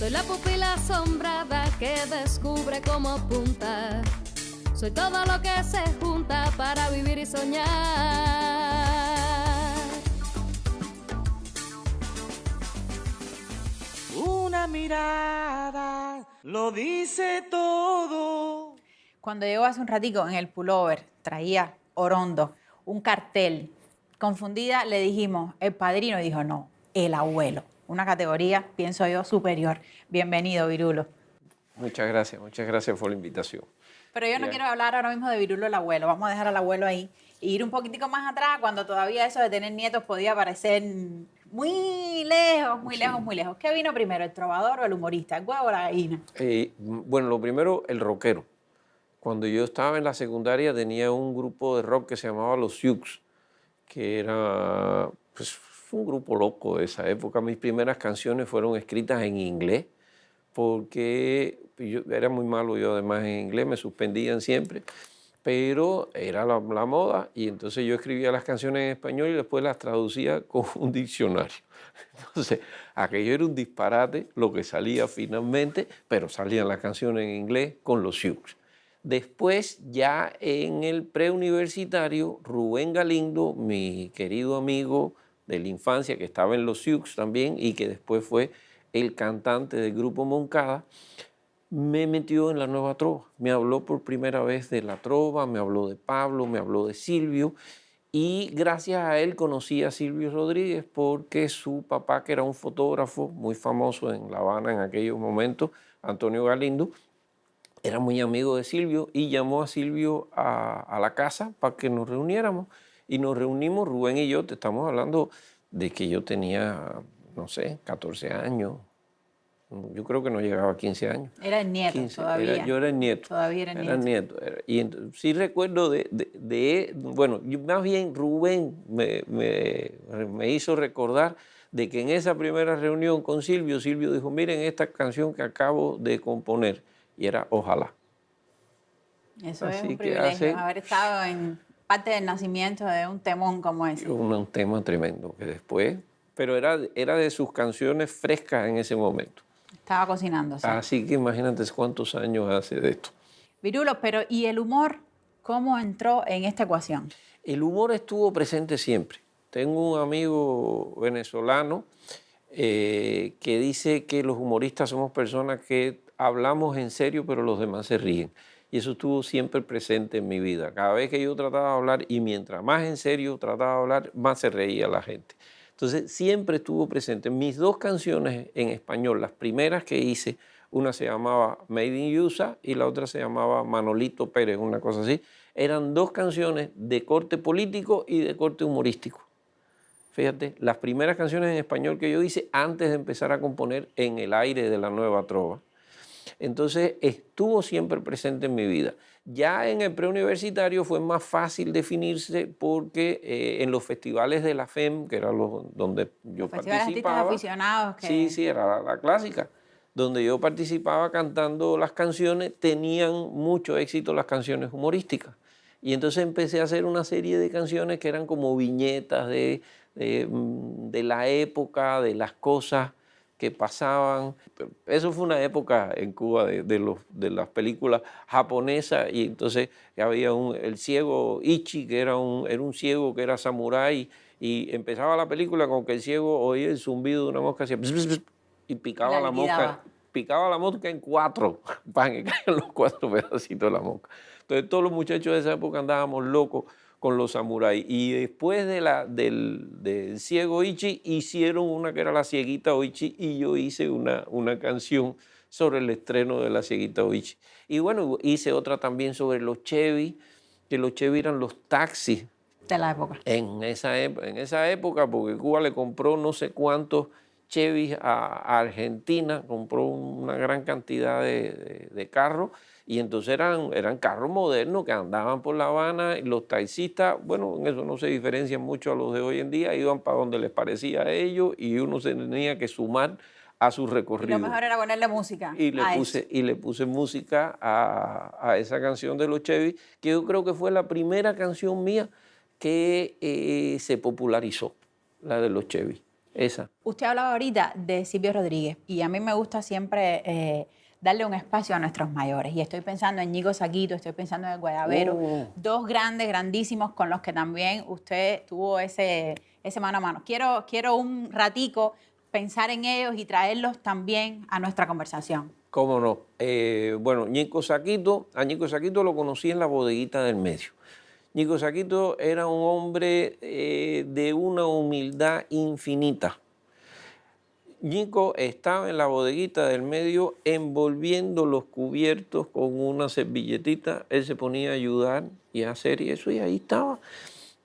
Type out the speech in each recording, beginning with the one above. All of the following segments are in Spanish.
Soy la pupila asombrada que descubre cómo punta. Soy todo lo que se junta para vivir y soñar. Una mirada lo dice todo. Cuando llegó hace un ratico en el pullover, traía Orondo, un cartel. Confundida le dijimos, el padrino, y dijo, no, el abuelo. Una categoría, pienso yo, superior. Bienvenido, Virulo. Muchas gracias por la invitación. Pero yo no quiero hablar ahora mismo de Virulo el abuelo. Vamos a dejar al abuelo ahí e ir un poquitico más atrás, cuando todavía eso de tener nietos podía parecer muy lejos, muy lejos, muy lejos. ¿Qué vino primero, el trovador o el humorista? ¿El huevo o la gallina? Bueno, lo primero, el rockero. Cuando yo estaba en la secundaria tenía un grupo de rock que se llamaba Los Sioux, que era pues, un grupo loco de esa época. Mis primeras canciones fueron escritas en inglés, porque yo era muy malo yo además en inglés, me suspendían siempre, pero era la moda y entonces yo escribía las canciones en español y después las traducía con un diccionario. Entonces, aquello era un disparate lo que salía finalmente, pero salían las canciones en inglés con Los Sioux. Después, ya en el preuniversitario, Rubén Galindo, mi querido amigo de la infancia, que estaba en Los Sioux también y que después fue el cantante del grupo Moncada, me metió en la nueva trova. Me habló por primera vez de la trova, me habló de Pablo, me habló de Silvio, y gracias a él conocí a Silvio Rodríguez porque su papá, que era un fotógrafo muy famoso en La Habana en aquellos momentos, Antonio Galindo, era muy amigo de Silvio y llamó a Silvio a la casa para que nos reuniéramos. Y nos reunimos, Rubén y yo, te estamos hablando de que yo tenía, no sé, 14 años. Yo creo que no llegaba a 15 años. Era el nieto 15, todavía. yo era el nieto. Todavía era el nieto. Y sí recuerdo bueno, más bien Rubén me hizo recordar de que en esa primera reunión con Silvio, Silvio dijo, miren esta canción que acabo de componer. Y era Ojalá. Eso es un privilegio, haber estado en parte del nacimiento de un temón como ese. Un tema tremendo que después, pero era de sus canciones frescas en ese momento. Estaba cocinándose. Así que imagínate cuántos años hace de esto. Virulo, pero ¿y el humor cómo entró en esta ecuación? El humor estuvo presente siempre. Tengo un amigo venezolano que dice que los humoristas somos personas que hablamos en serio, pero los demás se ríen. Y eso estuvo siempre presente en mi vida. Cada vez que yo trataba de hablar, y mientras más en serio trataba de hablar, más se reía la gente. Entonces, siempre estuvo presente. Mis dos canciones en español, las primeras que hice, una se llamaba Made in USA y la otra se llamaba Manolito Pérez, una cosa así. Eran dos canciones de corte político y de corte humorístico. Fíjate, las primeras canciones en español que yo hice antes de empezar a componer en el aire de la nueva trova. Entonces, estuvo siempre presente en mi vida. Ya en el preuniversitario fue más fácil definirse porque en los festivales de la FEM, que era donde yo participaba. Artistas aficionados. Sí, era la clásica. Donde yo participaba cantando las canciones, tenían mucho éxito las canciones humorísticas. Y entonces empecé a hacer una serie de canciones que eran como viñetas de la época, de las cosas que pasaban. Eso fue una época en Cuba de las películas japonesas, y entonces había el ciego Ichi, que era un ciego que era samurái, y empezaba la película con que el ciego oía el zumbido de una mosca, hacía bzz, bzz, bzz, y picaba la mosca en 4, para que caigan los 4 pedacitos de la mosca. Entonces todos los muchachos de esa época andábamos locos con los samuráis. Y después del ciego Ichi, hicieron una que era La Cieguita Oichi, y yo hice una canción sobre el estreno de La Cieguita Oichi. Y bueno, hice otra también sobre los Chevy, que los Chevy eran los taxis. De la época. En esa época, porque Cuba le compró no sé cuántos Chevy a Argentina, compró una gran cantidad de carros, y entonces eran carros modernos que andaban por La Habana, y los taxistas, bueno, en eso no se diferencian mucho a los de hoy en día, iban para donde les parecía a ellos y uno se tenía que sumar a su recorrido. Y lo mejor era ponerle música. Y le puse música a esa canción de los Chevy, que yo creo que fue la primera canción mía que se popularizó, la de los Chevy. Esa. Usted hablaba ahorita de Silvio Rodríguez y a mí me gusta siempre darle un espacio a nuestros mayores. Y estoy pensando en Ñigo Saquito, estoy pensando en el Guayabero, dos grandes, grandísimos con los que también usted tuvo ese mano a mano. Quiero un ratico pensar en ellos y traerlos también a nuestra conversación. ¿Cómo no? Bueno, a Ñigo Saquito lo conocí en la bodeguita del medio. Ñigo Saquito era un hombre de una humildad infinita. Ñigo estaba en la bodeguita del medio envolviendo los cubiertos con una servilletita. Él se ponía a ayudar y a hacer eso y ahí estaba.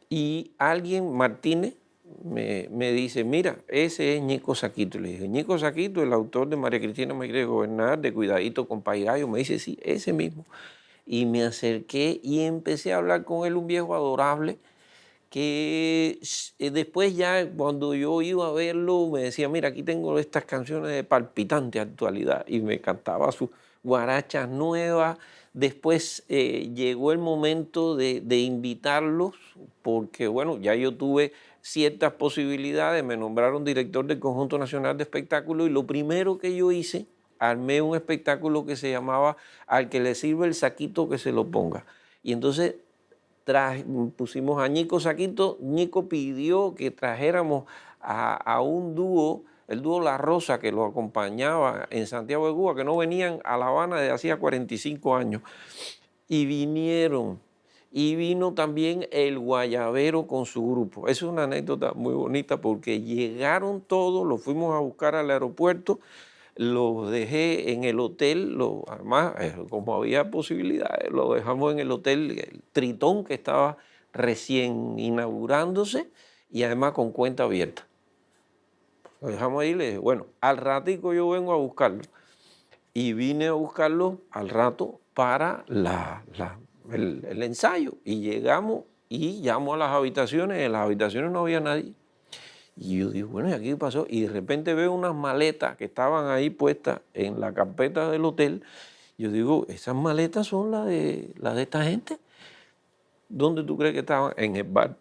Y alguien, Martínez, me dice, mira, ese es Ñigo Saquito. Le dije, Ñigo Saquito, el autor de María Cristina me quiere gobernar, de Cuidadito con Paigallo. Me dice, sí, ese mismo. Y me acerqué y empecé a hablar con él, un viejo adorable, que después ya cuando yo iba a verlo me decía, mira, aquí tengo estas canciones de palpitante actualidad, y me cantaba sus guarachas nuevas. Después llegó el momento de invitarlos, porque bueno, ya yo tuve ciertas posibilidades, me nombraron director del Conjunto Nacional de Espectáculos y lo primero que yo hice, armé un espectáculo que se llamaba Al que le sirve el saquito que se lo ponga. Y entonces pusimos a Ñigo Saquito. Ñigo pidió que trajéramos a un dúo, el dúo La Rosa, que lo acompañaba en Santiago de Cuba, que no venían a La Habana desde hacía 45 años. Y vinieron. Y vino también el Guayabero con su grupo. Eso es una anécdota muy bonita porque llegaron todos, los fuimos a buscar al aeropuerto, los dejé en el hotel, además, como había posibilidades, lo dejamos en el hotel el Tritón, que estaba recién inaugurándose y además con cuenta abierta. Lo dejamos ahí y le dije, bueno, al ratico yo vengo a buscarlo. Y vine a buscarlo al rato para el ensayo. Y llegamos y llamo a las habitaciones, en las habitaciones no había nadie. Y yo digo, bueno, ¿y aquí qué pasó? Y de repente veo unas maletas que estaban ahí puestas en la carpeta del hotel. Yo digo, esas maletas son las de esta gente. ¿Dónde tú crees que estaban? En el bar.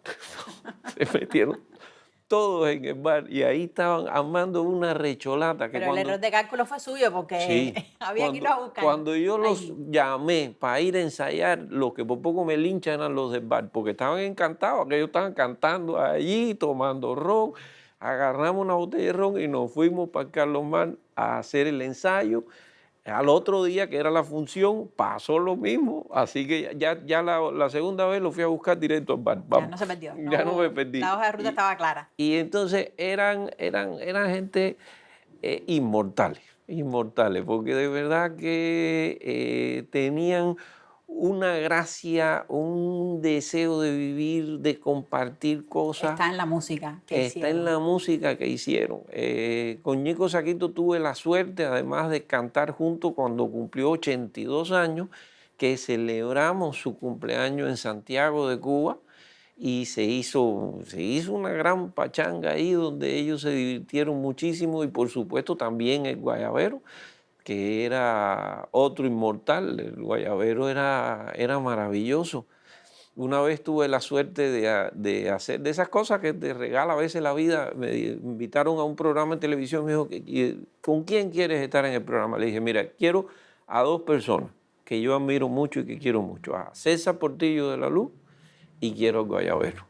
Se metieron todos en el bar y ahí estaban armando una recholata. Pero el error de cálculo fue suyo porque sí, había que irlos a buscar. Cuando yo los llamé para ir a ensayar, los que por poco me linchan eran los del bar, porque estaban encantados, que ellos estaban cantando allí, tomando ron. Agarramos una botella de ron y nos fuimos para Carlos Mar a hacer el ensayo. Al otro día, que era la función, pasó lo mismo. Así que ya la segunda vez lo fui a buscar directo al bar. Vamos. Ya no se perdió. Ya no me perdí. La hoja de ruta estaba clara. Y entonces eran gente inmortales, porque de verdad que tenían una gracia, un deseo de vivir, de compartir cosas. Está en la música que hicieron. Está en la música que hicieron. Con Ñigo Saquito tuve la suerte, además de cantar junto cuando cumplió 82 años, que celebramos su cumpleaños en Santiago de Cuba y se hizo una gran pachanga ahí donde ellos se divirtieron muchísimo y por supuesto también el Guayabero, que era otro inmortal. El Guayabero era maravilloso. Una vez tuve la suerte de hacer de esas cosas que te regala a veces la vida. Me invitaron a un programa de televisión, me dijo, ¿con quién quieres estar en el programa? Le dije, mira, quiero a dos personas que yo admiro mucho y que quiero mucho, a César Portillo de la Luz y quiero al Guayabero.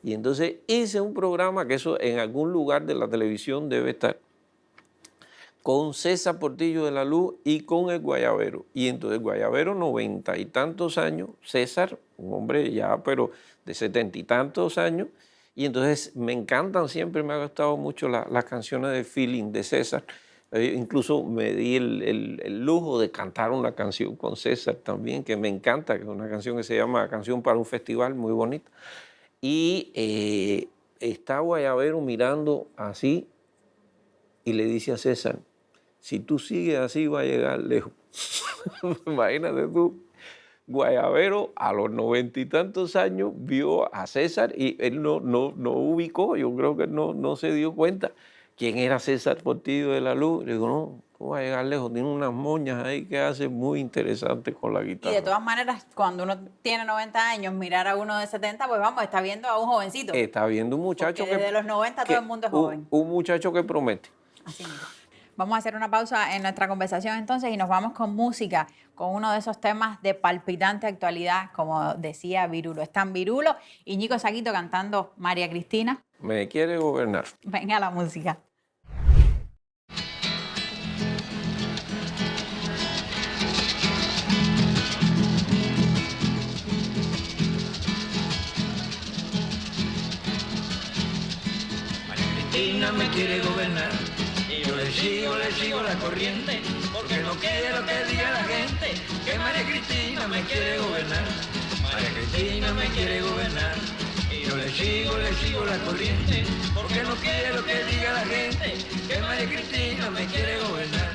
Y entonces hice un programa que eso en algún lugar de la televisión debe estar, con César Portillo de la Luz y con el Guayabero. Y entonces el Guayabero, 90 y tantos años, César, un hombre ya, pero de 70 y tantos años, y entonces me encantan, siempre me ha gustado mucho las canciones de feeling de César. Incluso me di el lujo de cantar una canción con César también, que me encanta, que es una canción que se llama Canción para un Festival, muy bonita. Y está Guayabero mirando así y le dice a César, si tú sigues así va a llegar lejos. Imagínate tú, Guayabero a los 90 y tantos años vio a César y él no ubicó, yo creo que no se dio cuenta ¿quién era César Portillo de la Luz? Le digo, no, tú vas a llegar lejos, tiene unas moñas ahí que hace muy interesante con la Y guitarra. de todas maneras, cuando uno tiene 90 años, mirar a uno de 70, pues vamos, está viendo a un jovencito. Está viendo un muchacho Porque desde los 90 todo el mundo es joven. Un muchacho que promete. Así mismo. Vamos a hacer una pausa en nuestra conversación entonces y nos vamos con música, con uno de esos temas de palpitante actualidad, como decía Virulo. Están Virulo y Ñico Saquito cantando María Cristina. Me quiere gobernar. Venga la música. María Cristina me quiere gobernar y yo le sigo la corriente, porque no quiero que diga la gente que María Cristina me quiere gobernar. María Cristina me quiere gobernar y yo le sigo la corriente, porque no quiero que diga la gente que María Cristina me quiere gobernar.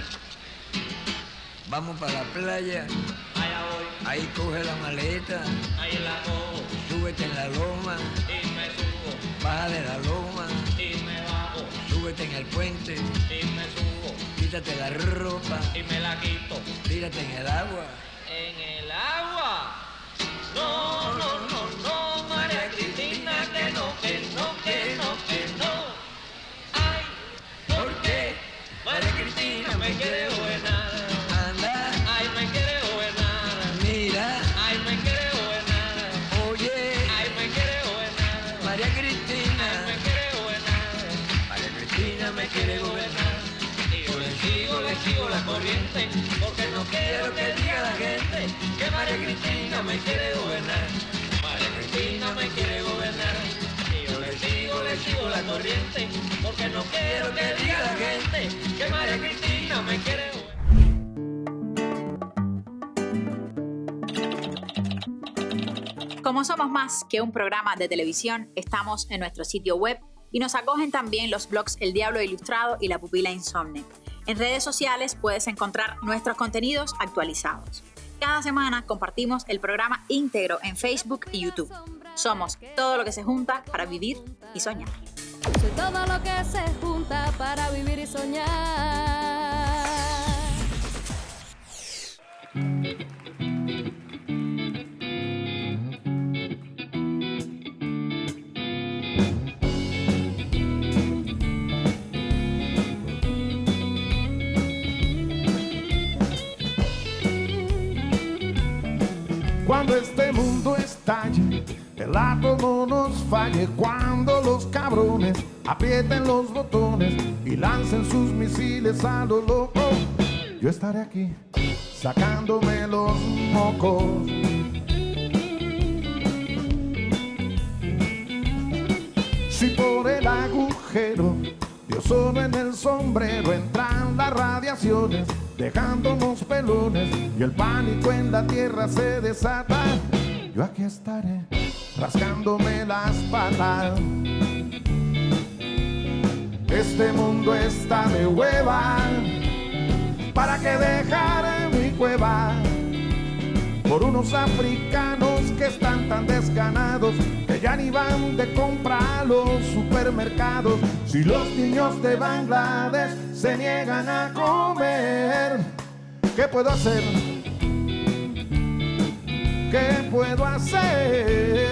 Vamos para la playa, allá voy, ahí coge la maleta, ahí la cojo, súbete en la loma y me subo, baja de la loma y me bajo, súbete en el puente y me subo, quítate la ropa y me la quito, tírate en el agua. ¿En el agua? No, no, no, no, María Cristina, que no, que no, que no, que no. Ay, ¿por qué? María Cristina me quiere gobernar. Anda, ay, me quiere gobernar. Mira, ay, me quiere gobernar. Oye, ay, me quiere gobernar. María Cristina, ay, me quiere gobernar. María Cristina me quiere gobernar. Y yo le sigo la corriente, porque no quiero que diga la gente que María Cristina me quiere gobernar. María Cristina me quiere gobernar. Y yo le sigo la corriente, porque no quiero que diga la gente que María Cristina me quiere gobernar. Como somos más que un programa de televisión, estamos en nuestro sitio web y nos acogen también los blogs El Diablo Ilustrado y La Pupila Insomne. En redes sociales puedes encontrar nuestros contenidos actualizados. Cada semana compartimos el programa íntegro en Facebook y YouTube. Somos todo lo que se junta para vivir y soñar. Soy todo lo que se junta para vivir y soñar. Cuando este mundo estalle, el átomo nos falle, cuando los cabrones aprieten los botones y lancen sus misiles a lo loco, yo estaré aquí sacándome los mocos. Si por el agujero de ozono en el sombrero entran las radiaciones, dejándonos pelones y el pánico en la tierra se desata, yo aquí estaré rascándome las patas. Este mundo está de hueva, ¿para qué dejar mi cueva? Por unos africanos que están tan desganados que ya ni van de compra a los supermercados. Si los niños de Bangladesh se niegan a comer, ¿qué puedo hacer? ¿Qué puedo hacer?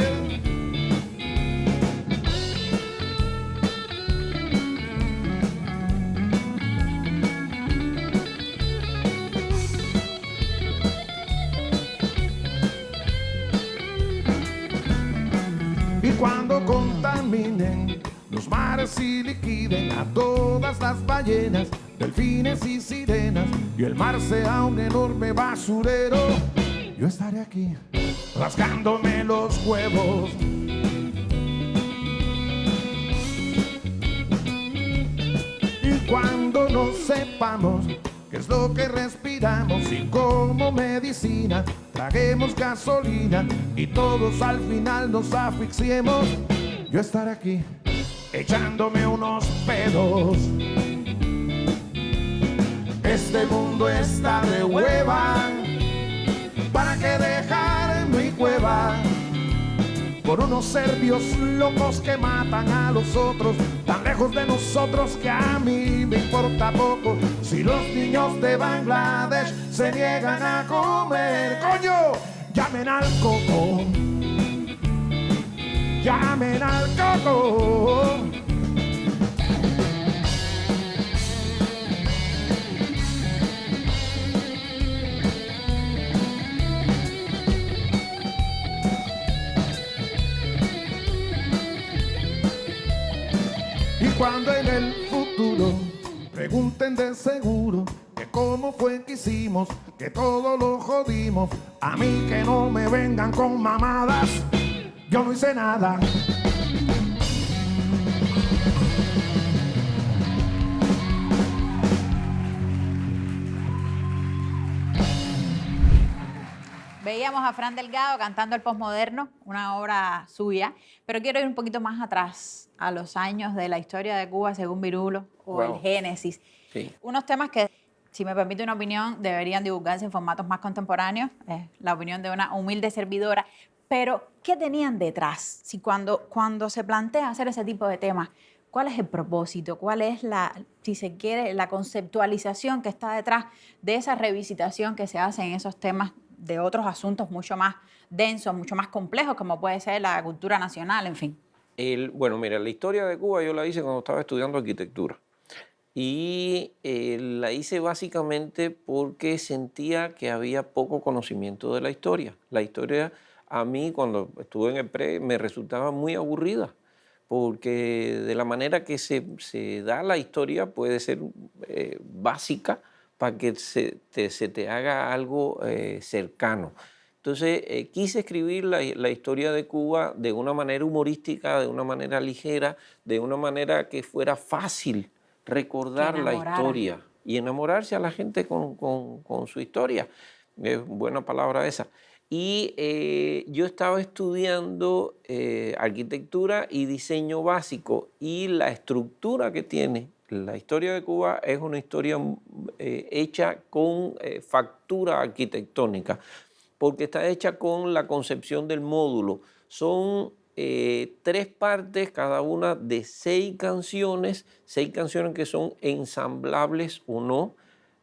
Y cuando contaminen los mares y liquiden a todas las ballenas, delfines y sirenas, y el mar sea un enorme basurero, yo estaré aquí rasgándome los huevos. Y cuando no sepamos qué es lo que respiramos y como medicina traguemos gasolina y todos al final nos asfixiemos, yo estaré aquí echándome unos pedos. Este mundo está de hueva, ¿para qué dejar mi cueva? por unos serbios locos que matan a los otros, tan lejos de nosotros que a mí me importa poco. Si los niños de Bangladesh se niegan a comer, coño, llamen al coco, llamen al coco. Cuando en el futuro pregunten de seguro que cómo fue que hicimos, que todo lo jodimos, a mí que no me vengan con mamadas, yo no hice nada. Veíamos a Fran Delgado cantando el Postmoderno, una obra suya, pero quiero ir un poquito más atrás, a los años de la historia de Cuba según Virulo, o el Génesis. Sí. Unos temas que, si me permite una opinión, deberían divulgarse en formatos más contemporáneos, la opinión de una humilde servidora, pero ¿qué tenían detrás? Si cuando se plantea hacer ese tipo de temas, ¿cuál es el propósito? ¿Cuál es si se quiere, la conceptualización que está detrás de esa revisitación que se hace en esos temas de otros asuntos mucho más densos, mucho más complejos, como puede ser la cultura nacional, en fin? Bueno, mira, la historia de Cuba yo la hice cuando estaba estudiando arquitectura. Y la hice básicamente porque sentía que había poco conocimiento de la historia. La historia, a mí, cuando estuve en el pre, me resultaba muy aburrida, porque de la manera que se da la historia puede ser básica para que se te haga algo cercano. Entonces, quise escribir la historia de Cuba de una manera humorística, de una manera ligera, de una manera que fuera fácil recordar la historia y enamorarse a la gente con su historia. Es buena palabra esa. Y yo estaba estudiando arquitectura y diseño básico, y la estructura que tiene la historia de Cuba es una historia hecha con factura arquitectónica, porque está hecha con la concepción del módulo. Son 3 partes, cada una de 6 canciones que son ensamblables o no,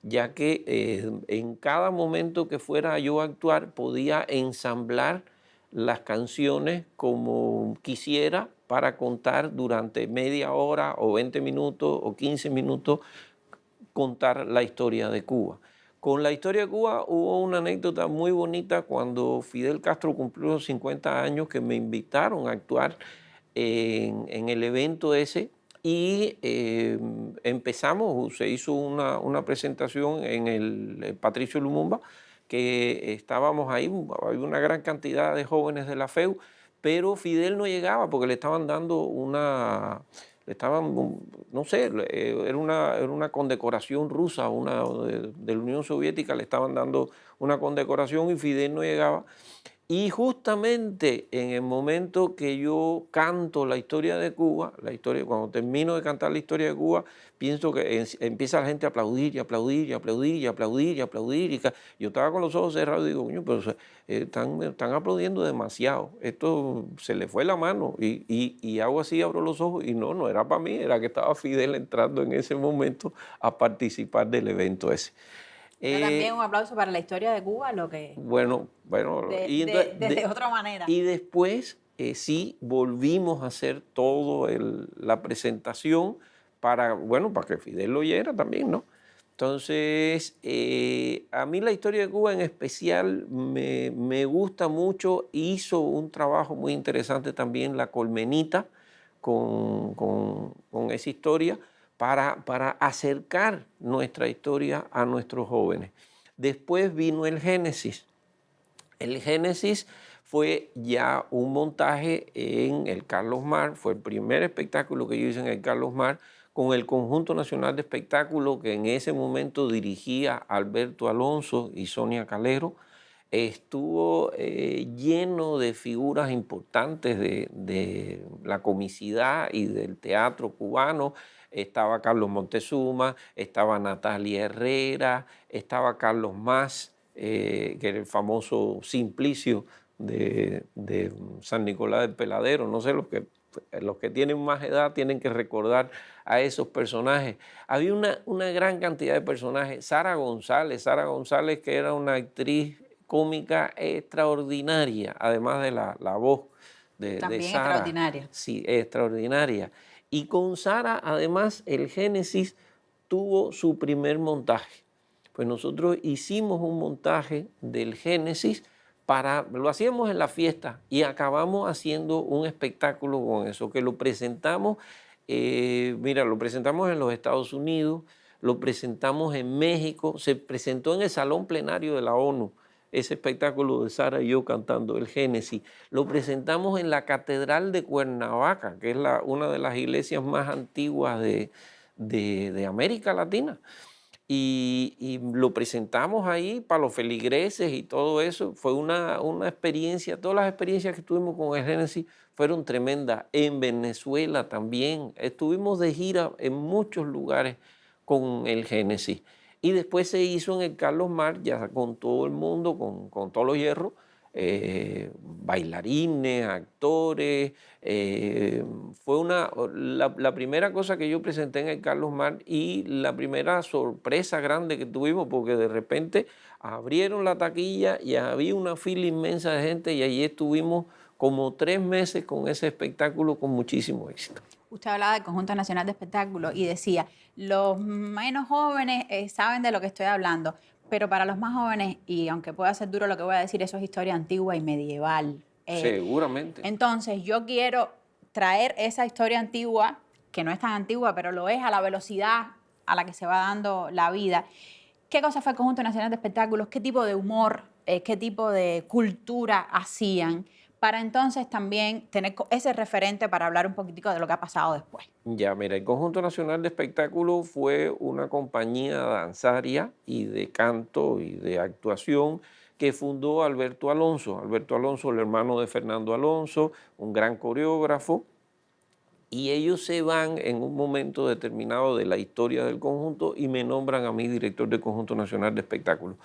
ya que en cada momento que fuera yo a actuar podía ensamblar las canciones como quisiera para contar durante media hora o 20 minutos o 15 minutos, contar la historia de Cuba. Con la historia de Cuba hubo una anécdota muy bonita cuando Fidel Castro cumplió los 50 años, que me invitaron a actuar en el evento ese, y empezamos, se hizo una presentación en el Patricio Lumumba, que estábamos ahí, había una gran cantidad de jóvenes de la FEU, pero Fidel no llegaba porque le estaban dando no sé, era una condecoración rusa, de la Unión Soviética, le estaban dando una condecoración y Fidel no llegaba. Y justamente en el momento que yo canto la historia de Cuba, cuando termino de cantar la historia de Cuba, pienso que empieza la gente a aplaudir y aplaudir y aplaudir y aplaudir y aplaudir. Yo estaba con los ojos cerrados y digo, coño, pero están aplaudiendo demasiado. Esto se le fue la mano. Y hago así, abro los ojos y no era para mí, era que estaba Fidel entrando en ese momento a participar del evento ese. También un aplauso para la historia de Cuba, lo que... Bueno. De otra manera. Y después sí volvimos a hacer toda la presentación para que Fidel lo oyera también, ¿no? Entonces, a mí la historia de Cuba en especial me gusta mucho. Hizo un trabajo muy interesante también La Colmenita con esa historia, para acercar nuestra historia a nuestros jóvenes. Después vino el Génesis. El Génesis fue ya un montaje en el Carlos Mar, fue el primer espectáculo que yo hice en el Carlos Mar, con el Conjunto Nacional de Espectáculo que en ese momento dirigía Alberto Alonso y Sonia Calero. Estuvo lleno de figuras importantes de la comicidad y del teatro cubano. Estaba Carlos Montezuma, estaba Natalia Herrera, estaba Carlos Mas, que era el famoso Simplicio de San Nicolás del Peladero. No sé, los que tienen más edad tienen que recordar a esos personajes. Había una gran cantidad de personajes. Sara González, que era una actriz cómica extraordinaria, además de la voz de También Sara. extraordinaria. Sí, extraordinaria. Y con Sara, además, el Génesis tuvo su primer montaje. Pues nosotros hicimos un montaje del Génesis lo hacíamos en la fiesta y acabamos haciendo un espectáculo con eso, que lo presentamos, lo presentamos en los Estados Unidos, lo presentamos en México, se presentó en el Salón Plenario de la ONU, ese espectáculo de Sara y yo cantando el Génesis. Lo presentamos en la Catedral de Cuernavaca, que es una de las iglesias más antiguas de América Latina. Y lo presentamos ahí para los feligreses y todo eso. Fue una experiencia, todas las experiencias que tuvimos con el Génesis fueron tremendas. En Venezuela también. Estuvimos de gira en muchos lugares con el Génesis. Y después se hizo en el Carlos Mar, ya con todo el mundo, con todos los hierros, bailarines, actores. Fue la primera cosa que yo presenté en el Carlos Mar y la primera sorpresa grande que tuvimos, porque de repente abrieron la taquilla y había una fila inmensa de gente y allí estuvimos como 3 meses con ese espectáculo con muchísimo éxito. Usted hablaba del Conjunto Nacional de Espectáculos y decía, los menos jóvenes saben de lo que estoy hablando, pero para los más jóvenes, y aunque pueda ser duro lo que voy a decir, eso es historia antigua y medieval. Seguramente. Entonces, yo quiero traer esa historia antigua, que no es tan antigua, pero lo es a la velocidad a la que se va dando la vida. ¿Qué cosa fue el Conjunto Nacional de Espectáculos? ¿Qué tipo de humor, qué tipo de cultura hacían? Para entonces también tener ese referente para hablar un poquitico de lo que ha pasado después. Ya, mira, el Conjunto Nacional de Espectáculos fue una compañía danzaria y de canto y de actuación que fundó Alberto Alonso. Alberto Alonso, el hermano de Fernando Alonso, un gran coreógrafo. Y ellos se van en un momento determinado de la historia del conjunto y me nombran a mí director del Conjunto Nacional de Espectáculos.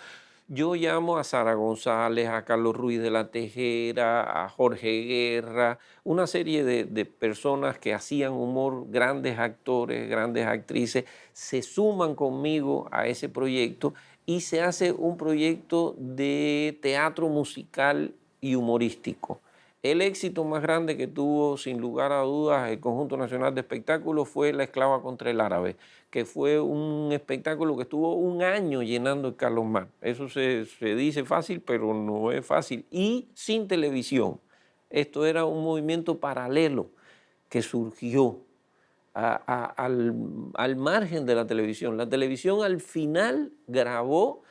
Yo llamo a Sara González, a Carlos Ruiz de la Tejera, a Jorge Guerra, una serie de personas que hacían humor, grandes actores, grandes actrices, se suman conmigo a ese proyecto y se hace un proyecto de teatro musical y humorístico. El éxito más grande que tuvo, sin lugar a dudas, el Conjunto Nacional de Espectáculos fue La Esclava contra el Árabe, que fue un espectáculo que estuvo 1 año llenando el Carlos Mar. Eso se dice fácil, pero no es fácil. Y sin televisión. Esto era un movimiento paralelo que surgió al margen de la televisión. La televisión al final grabó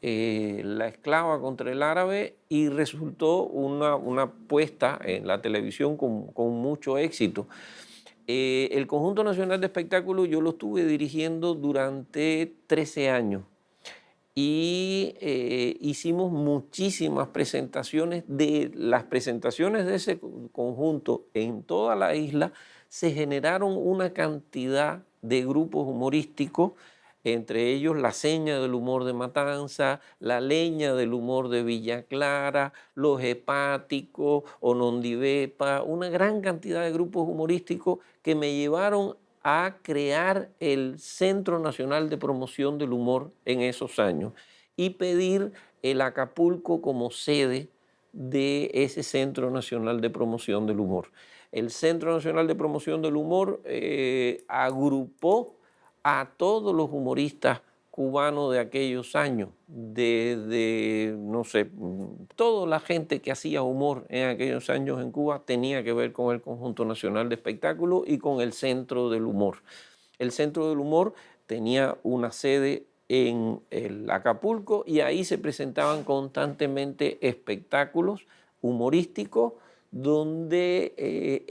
La Esclava contra el Árabe y resultó una puesta en la televisión con mucho éxito. El Conjunto Nacional de Espectáculos yo lo estuve dirigiendo durante 13 años y hicimos muchísimas presentaciones. De las presentaciones de ese conjunto en toda la isla se generaron una cantidad de grupos humorísticos, entre ellos La Seña del Humor de Matanza, La Leña del Humor de Villa Clara, Los Hepáticos, Onondivepa, una gran cantidad de grupos humorísticos que me llevaron a crear el Centro Nacional de Promoción del Humor en esos años y pedir el Acapulco como sede de ese Centro Nacional de Promoción del Humor. El Centro Nacional de Promoción del Humor agrupó a todos los humoristas cubanos de aquellos años, desde, no sé, toda la gente que hacía humor en aquellos años en Cuba tenía que ver con el Conjunto Nacional de Espectáculos y con el Centro del Humor. El Centro del Humor tenía una sede en el Acapulco y ahí se presentaban constantemente espectáculos humorísticos donde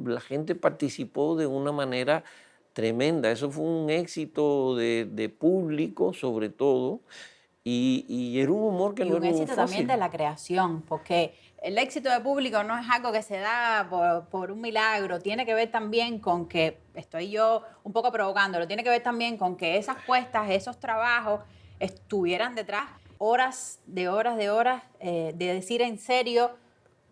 la gente participó de una manera tremenda. Eso fue un éxito de público, sobre todo, y era un humor que no era fácil. Y un éxito también de la creación, porque el éxito de público no es algo que se da por un milagro, tiene que ver también con que, estoy yo un poco provocándolo, tiene que ver también con que esas puestas, esos trabajos estuvieran detrás horas de decir en serio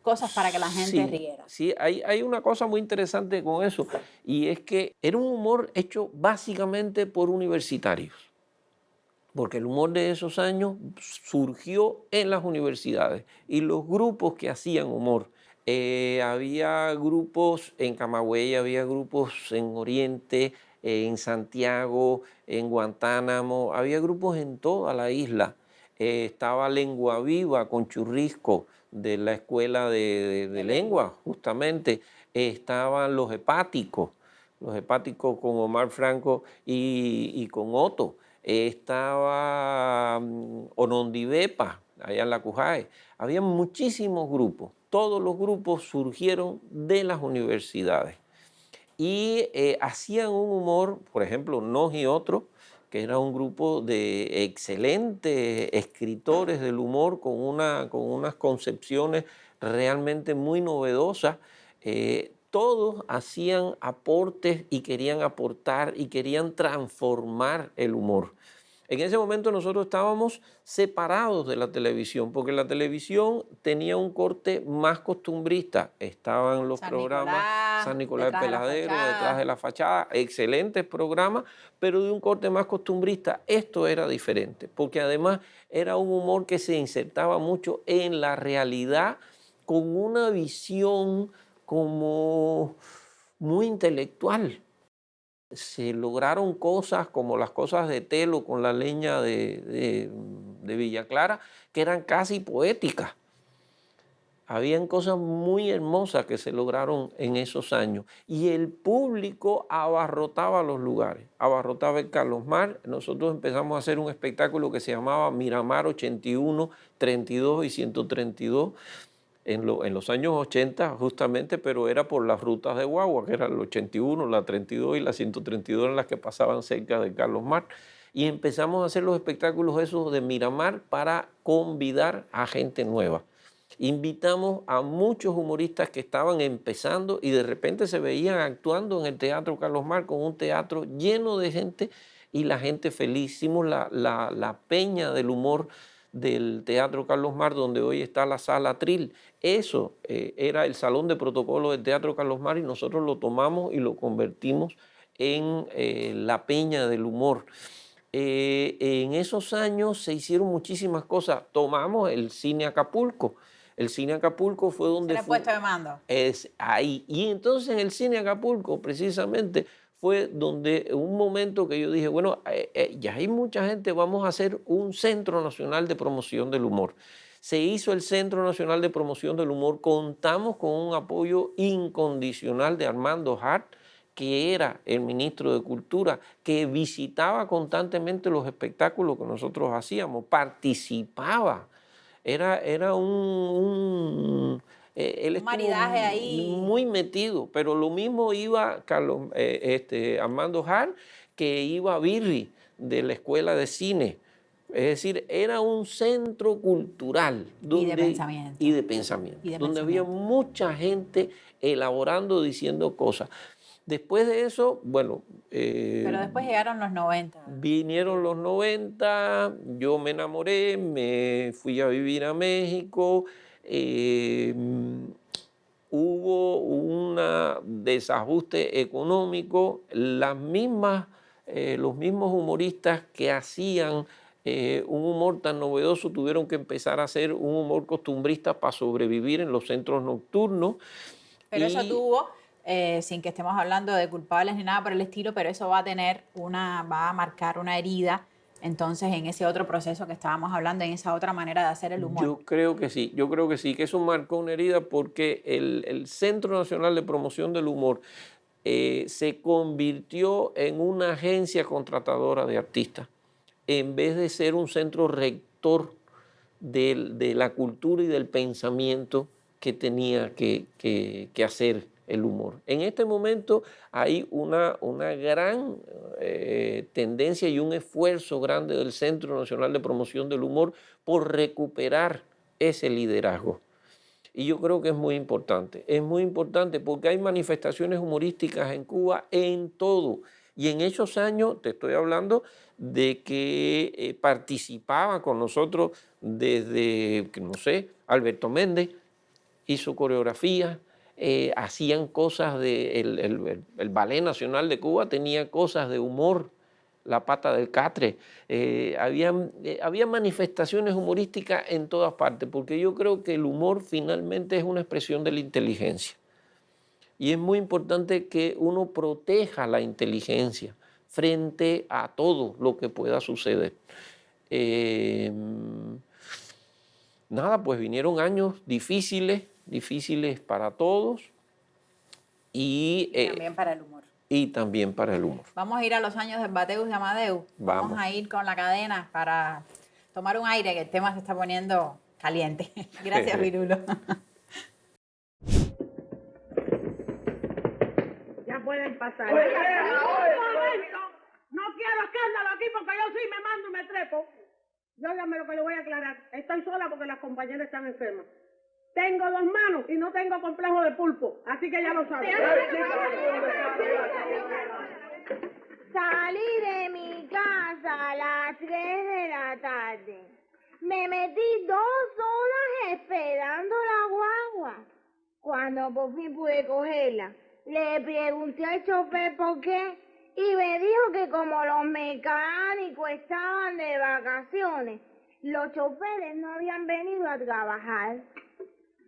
cosas para que la gente riera. Sí, hay una cosa muy interesante con eso, y es que era un humor hecho básicamente por universitarios, porque el humor de esos años surgió en las universidades y los grupos que hacían humor. Había grupos en Camagüey, había grupos en Oriente, en Santiago, en Guantánamo, había grupos en toda la isla. Estaba Lengua Viva con Churrisco, de la escuela de lengua, justamente. Estaban los hepáticos con Omar Franco y con Otto. Estaba Onondivepa, allá en la Cujae. Había muchísimos grupos. Todos los grupos surgieron de las universidades y hacían un humor, por ejemplo, Nos y Otros, que era un grupo de excelentes escritores del humor con unas concepciones realmente muy novedosas. Todos hacían aportes y querían aportar y querían transformar el humor. En ese momento nosotros estábamos separados de la televisión, porque la televisión tenía un corte más costumbrista. Estaban los programas San Nicolás del Peladero, Detrás de la Fachada, excelentes programas, pero de un corte más costumbrista. Esto era diferente, porque además era un humor que se insertaba mucho en la realidad, con una visión como muy intelectual. Se lograron cosas como las cosas de Telo con la leña de Villa Clara, que eran casi poéticas. Habían cosas muy hermosas que se lograron en esos años. Y el público abarrotaba los lugares, abarrotaba el Carlos Mar. Nosotros empezamos a hacer un espectáculo que se llamaba Miramar 81, 32 y 132. En los años 80 justamente, pero era por las rutas de guagua, que eran la 81, la 32 y la 132 en las que pasaban cerca de Carlos Mar. Y empezamos a hacer los espectáculos esos de Miramar para convidar a gente nueva. Invitamos a muchos humoristas que estaban empezando y de repente se veían actuando en el Teatro Carlos Mar, con un teatro lleno de gente y la gente feliz. Hicimos la peña del humor del Teatro Carlos Mar, donde hoy está la Sala Tril. Eso era el salón de protocolo del Teatro Carlos Mar y nosotros lo tomamos y lo convertimos en la peña del humor. En esos años se hicieron muchísimas cosas. Tomamos el Cine Acapulco. El Cine Acapulco fue donde... Se le puesto de mando. Es ahí. Y entonces en el Cine Acapulco, precisamente, fue donde un momento que yo dije, bueno, ya hay mucha gente, vamos a hacer un Centro Nacional de Promoción del Humor. Se hizo el Centro Nacional de Promoción del Humor, contamos con un apoyo incondicional de Armando Hart, que era el ministro de Cultura, que visitaba constantemente los espectáculos que nosotros hacíamos, participaba. Era un él estuvo maridaje ahí. muy metido, pero lo mismo iba Armando Hart, que iba Birri de la Escuela de Cine. Es decir, era un centro cultural Y de pensamiento. Donde había mucha gente elaborando, diciendo cosas. Después de eso, bueno... pero después llegaron los 90. Vinieron los 90, yo me enamoré, me fui a vivir a México, hubo un desajuste económico, los mismos humoristas que hacían un humor tan novedoso tuvieron que empezar a hacer un humor costumbrista para sobrevivir en los centros nocturnos. Pero eso tuvo... sin que estemos hablando de culpables ni nada por el estilo, pero eso va a marcar una herida, entonces, en ese otro proceso que estábamos hablando, en esa otra manera de hacer el humor. Yo creo que sí, que eso marcó una herida porque el Centro Nacional de Promoción del Humor se convirtió en una agencia contratadora de artistas, en vez de ser un centro rector de la cultura y del pensamiento que tenía que hacer el humor. En este momento hay una gran tendencia y un esfuerzo grande del Centro Nacional de Promoción del Humor por recuperar ese liderazgo. Y yo creo que es muy importante porque hay manifestaciones humorísticas en Cuba en todo. Y en esos años, te estoy hablando de que participaba con nosotros desde, no sé, Alberto Méndez, hizo coreografía, hacían cosas el Ballet Nacional de Cuba tenía cosas de humor, La Pata del Catre, había manifestaciones humorísticas en todas partes, porque yo creo que el humor finalmente es una expresión de la inteligencia. Y es muy importante que uno proteja la inteligencia frente a todo lo que pueda suceder. Nada, pues vinieron años difíciles para todos Y también para el humor. Y también para el humor. Vamos a ir a los años de Bateus y Amadeus. Vamos a ir con la cadena para tomar un aire, que el tema se está poniendo caliente. Gracias, Virulo. Ya pueden pasar. Oye, un momento. No quiero escándalo aquí porque yo sí me mando y me trepo. Óigame lo que le voy a aclarar. Estoy sola porque las compañeras están enfermas. Tengo 2 manos y no tengo complejo de pulpo. Así que ya lo saben. Salí de mi casa a las 3 de la tarde. Me metí 2 horas esperando la guagua. Cuando por fin pude cogerla, le pregunté al chofer por qué y me dijo que como los mecánicos estaban de vacaciones, los choferes no habían venido a trabajar.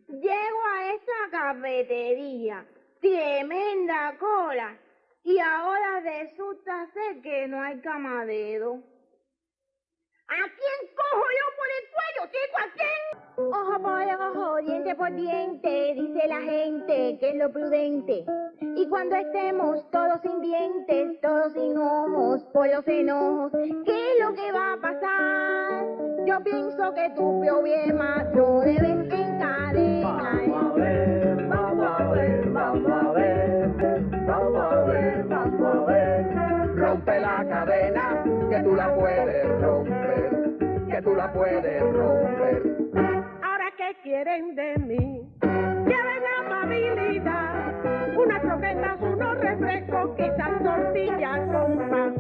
Llego a esa cafetería, tremenda cola, y ahora resulta ser que no hay camarero. ¿A quién cojo yo por el cuello, chico? ¿A quién? Ojo por ojo, diente por diente, dice la gente que es lo prudente. Y cuando estemos todos sin dientes, todos sin ojos, por los enojos, ¿qué es lo que va a pasar? Yo pienso que tu problema lo debes encadenar. Vamos a ver, vamos a ver, vamos a ver, vamos a ver, vamos a ver. Rompe la cadena, que tú la puedes romper, que tú la puedes romper. Ahora que quieren de mí, lleven amabilidad, unas croquetas, unos refrescos, quizás tortillas con pan.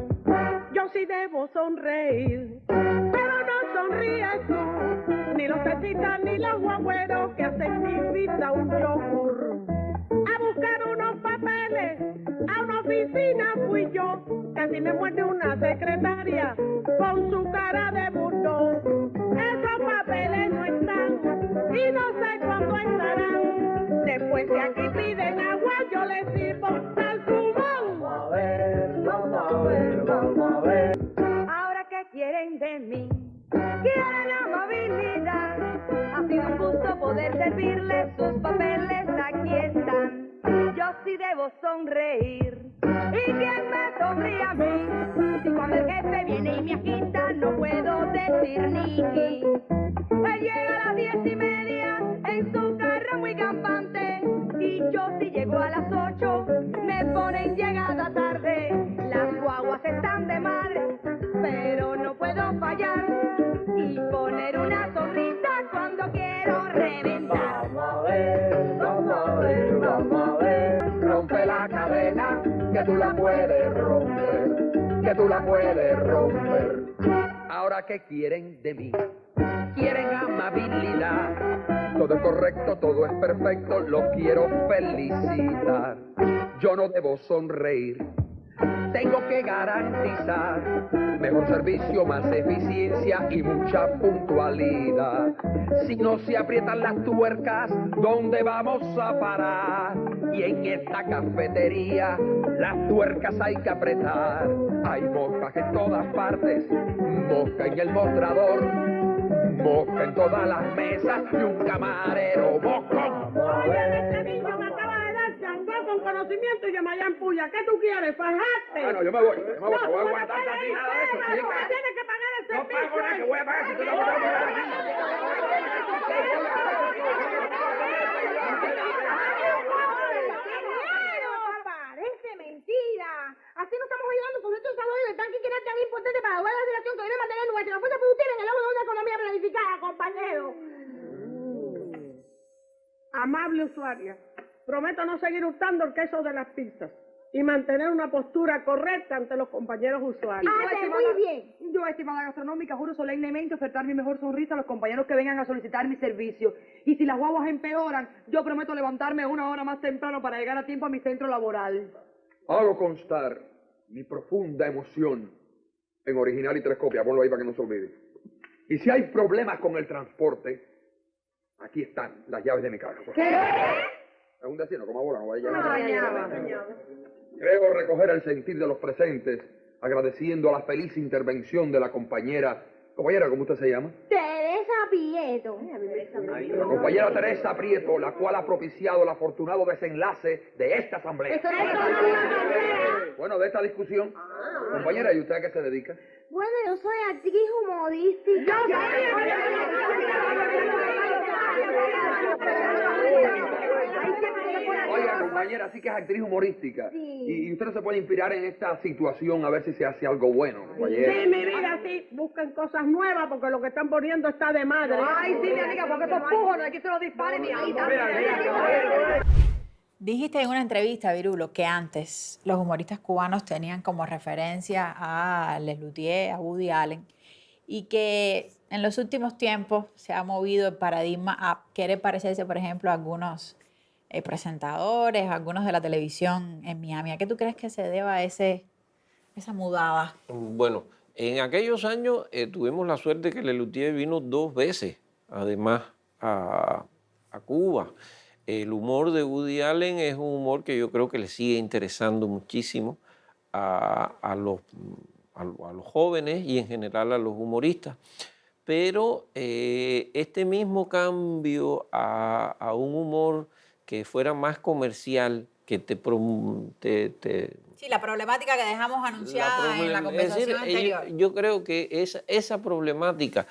Yo sí debo sonreír, pero no sonríes tú, ni los taxistas ni los guagüeros que hacen mi vida un yogur. A buscar unos papeles, a una oficina fui yo, casi me muerde una secretaria con su cara de bulldog. Esos papeles no están y no sé cuándo estarán. Después de aquí piden agua, yo les sirvo salpumón. Vamos a ver, vamos a ver, vamos a ver. Ahora que quieren de mí, quieren amabilidad. Ha sido un gusto poder servirles, sus papeles aquí están. Yo sí debo sonreír. ¿Y quién me sonríe a mí? Si cuando el jefe viene y me agita, no puedo decir ni qui. Él llega a las 10:30 en su carro muy campante. Y yo si llego a las 8, me ponen llegada tarde. Las guaguas están de madre, pero no puedo fallar y poner una sonrisa cuando quiero reventar. Vamos a ver, vamos a ver, vamos a ver. Rompe la cadena, que tú la puedes romper, que tú la puedes romper. Ahora que quieren de mí, quieren amabilidad. Todo es correcto, todo es perfecto, lo quiero felicitar. Yo no debo sonreír, tengo que garantizar mejor servicio, más eficiencia y mucha puntualidad. Si no se aprietan las tuercas, ¿dónde vamos a parar? Y en esta cafetería las tuercas hay que apretar. Hay moscas en todas partes, mosca en el mostrador, mosca en todas las mesas y un camarero moscón. Oye, este niño me acaba de dar changó con conocimiento y que me haya empuya. ¿Qué tú quieres? ¿Fajarte? Bueno, yo me voy, no voy a tú aguantar no aquí nada de eso, pagas, chica. tú tienes que pagar el No servicio. pago nada, que voy a pagar si tú no me vas a pagar aquí. Parece mentira. Así no estamos ayudando con estos salarios de tanque que era tan importante para la buena dirección que debe mantener nuestra fuerza productiva en el lado de una economía planificada, compañero. Amable usuaria, prometo no seguir hurtando el queso de las pizzas. y mantener una postura correcta ante los compañeros usuarios. Hace muy bien. Yo, estimada gastronómica, juro solemnemente ofertar mi mejor sonrisa a los compañeros que vengan a solicitar mi servicio. Y si las guaguas empeoran, yo prometo levantarme 1 hora más temprano para llegar a tiempo a mi centro laboral. Hago constar mi profunda emoción en original y 3 copias, ponlo ahí para que no se olvide. Y si hay problemas con el transporte, aquí están las llaves de mi carro. ¿Qué? Es un destino, como ahora, no vaya a Creo recoger el sentir de los presentes, agradeciendo la feliz intervención de la compañera, ¿cómo usted se llama? Teresa Prieto. La compañera Teresa Prieto, la cual ha propiciado el afortunado desenlace de esta asamblea. Bueno, de esta discusión. Compañera, ¿y usted a qué se dedica? Bueno, yo soy actriz humorística. Oiga, compañera, sí que es actriz humorística. Sí. Y usted no se puede inspirar en esta situación a ver si se hace algo bueno, compañera. Sí, mi vida, sí, busquen cosas nuevas porque lo que están poniendo está de madre. Ay, sí, mi amiga, porque estos pujos no hay que se los disparen ni algo. Dijiste en una entrevista, Virulo, que antes los humoristas cubanos tenían como referencia a Les Luthiers, a Woody Allen, y que en los últimos tiempos se ha movido el paradigma a querer parecerse, por ejemplo, a algunos presentadores, a algunos de la televisión en Miami. ¿A qué tú crees que se deba esa mudada? Bueno, en aquellos años tuvimos la suerte que Lelutier vino 2 veces, además, a Cuba. El humor de Woody Allen es un humor que yo creo que le sigue interesando muchísimo a los jóvenes y en general a los humoristas. Pero este mismo cambio a un humor que fuera más comercial, que Sí, la problemática que dejamos anunciada en la conversación anterior. Yo creo que esa problemática,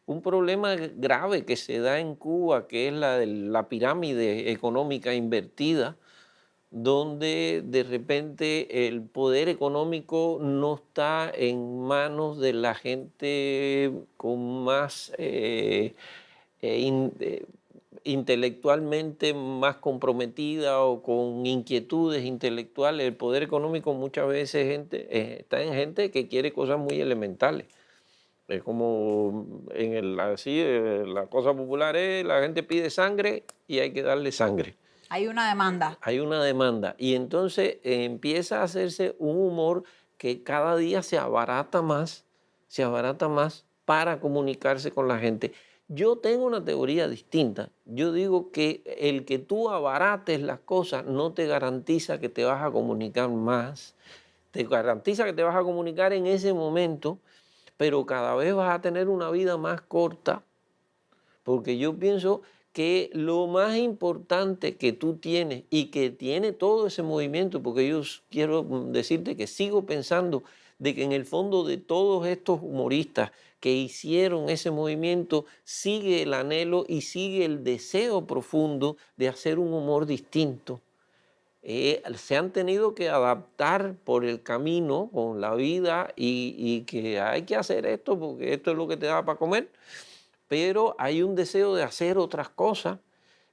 un problema grave que se da en Cuba, que es la de la pirámide económica invertida, donde de repente el poder económico no está en manos de la gente con más intelectualmente más comprometida o con inquietudes intelectuales. El poder económico muchas veces está en gente que quiere cosas muy elementales. Es como la cosa popular es, la gente pide sangre y hay que darle sangre. Hay una demanda. Hay una demanda. Y entonces empieza a hacerse un humor que cada día se abarata más para comunicarse con la gente. Yo tengo una teoría distinta. Yo digo que el que tú abarates las cosas no te garantiza que te vas a comunicar más. Te garantiza que te vas a comunicar en ese momento, pero cada vez vas a tener una vida más corta, porque yo pienso que lo más importante que tú tienes y que tiene todo ese movimiento, porque yo quiero decirte que sigo pensando de que en el fondo de todos estos humoristas que hicieron ese movimiento sigue el anhelo y sigue el deseo profundo de hacer un humor distinto. Se han tenido que adaptar por el camino con la vida y que hay que hacer esto porque esto es lo que te da para comer, pero hay un deseo de hacer otras cosas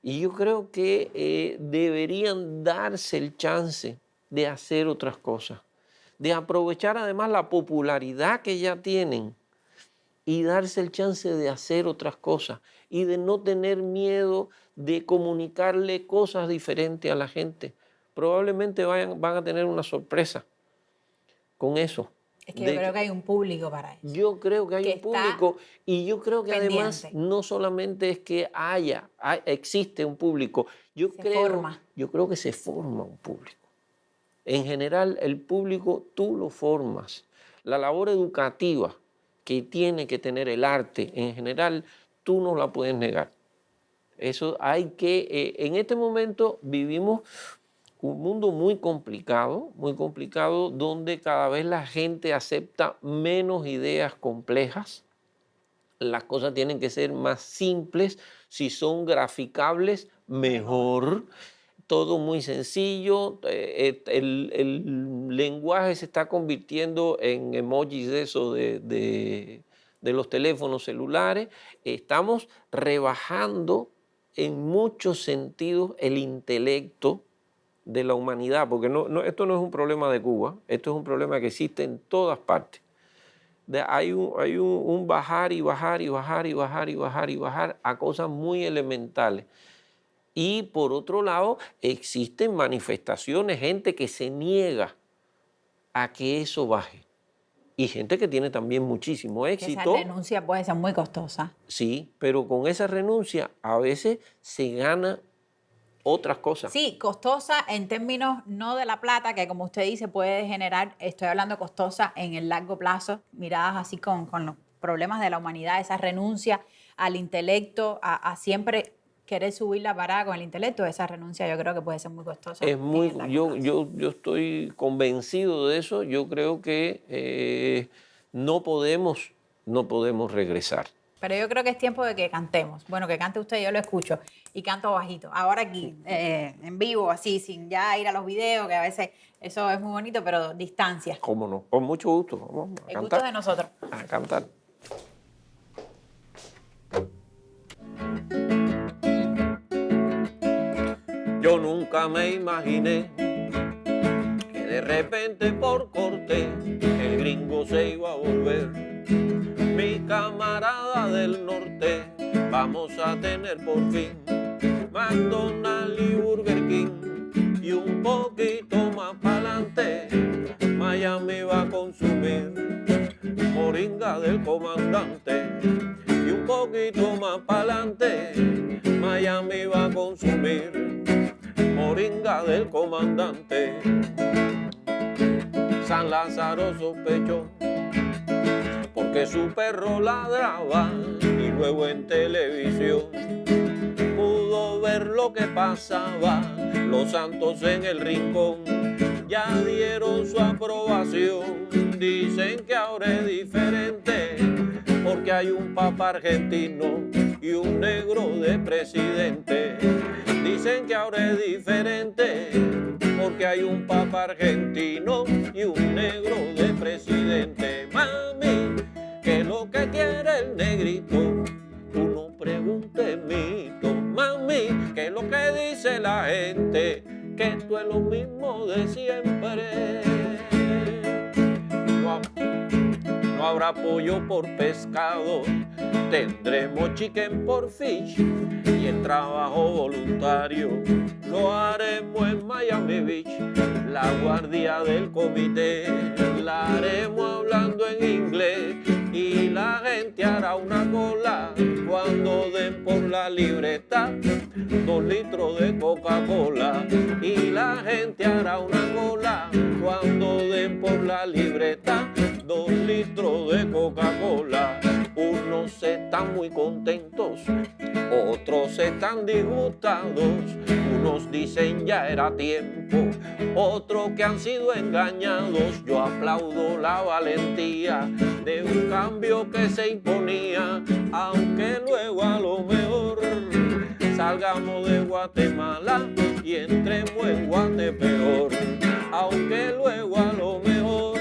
y yo creo que deberían darse el chance de hacer otras cosas, de aprovechar además la popularidad que ya tienen y darse el chance de hacer otras cosas y de no tener miedo de comunicarle cosas diferentes a la gente. Probablemente van a tener una sorpresa con eso. Es que yo creo que hay un público para eso. Yo creo que hay un público y yo creo que además no solamente es que existe un público, yo creo que se forma un público. En general, el público tú lo formas. La labor educativa que tiene que tener el arte, en general, tú no la puedes negar. Eso hay que... en este momento vivimos un mundo muy complicado, donde cada vez la gente acepta menos ideas complejas. Las cosas tienen que ser más simples. Si son graficables, mejor. Todo muy sencillo. El lenguaje se está convirtiendo en emojis de eso de los teléfonos celulares. Estamos rebajando en muchos sentidos el intelecto de la humanidad, porque esto no es un problema de Cuba, esto es un problema que existe en todas partes. Hay un bajar y bajar y bajar y bajar y bajar y bajar a cosas muy elementales. Y por otro lado, existen manifestaciones, gente que se niega a que eso baje. Y gente que tiene también muchísimo éxito. Esa renuncia puede ser muy costosa. Sí, pero con esa renuncia a veces se gana otras cosas. Sí, costosa en términos no de la plata, que como usted dice puede generar, estoy hablando costosa en el largo plazo, miradas así con los problemas de la humanidad, esa renuncia al intelecto, a siempre querer subir la parada con el intelecto, esa renuncia yo creo que puede ser muy costosa. Es muy, yo estoy convencido de eso, yo creo que no podemos regresar. Pero yo creo que es tiempo de que cantemos. Bueno, que cante usted, yo lo escucho. Y canto bajito. Ahora aquí, en vivo, así, sin ya ir a los videos, que a veces eso es muy bonito, pero distancia. ¿Cómo no? Con mucho gusto. Vamos a El cantar. gusto es de nosotros. A cantar. Yo nunca me imaginé que de repente por corte el gringo se iba a volver mi camarada del norte. Vamos a tener por fin McDonald's y Burger King, y un poquito más pa'lante Miami va a consumir moringa del comandante. Y un poquito más pa'lante Miami va a consumir moringa del comandante. San Lázaro sospechó porque su perro ladraba, y luego en televisión pudo ver lo que pasaba. Los Santos en el rincón ya dieron su aprobación. Dicen que ahora es diferente porque hay un papa argentino y un negro de presidente. Dicen que ahora es diferente porque hay un papa argentino y un negro de presidente. Mami, ¿qué es lo que quiere el negrito? Tú no preguntes mito. Mami, ¿qué es lo que dice la gente? Que esto es lo mismo de siempre. No habrá pollo por pescado, tendremos chicken por fish, y el trabajo voluntario lo haremos en Miami Beach. La guardia del comité la haremos hablando en inglés, y la gente hará una cola cuando den por la libreta 2 litros de Coca-Cola. Y la gente hará una cola cuando den por la libreta 2 litros de Coca-Cola. Unos están muy contentos, otros están disgustados. Unos dicen ya era tiempo, otros que han sido engañados. Yo aplaudo la valentía de un cambio que se imponía, aunque luego a lo mejor salgamos de Guatemala y entremos en Guatepeor. Aunque luego a lo mejor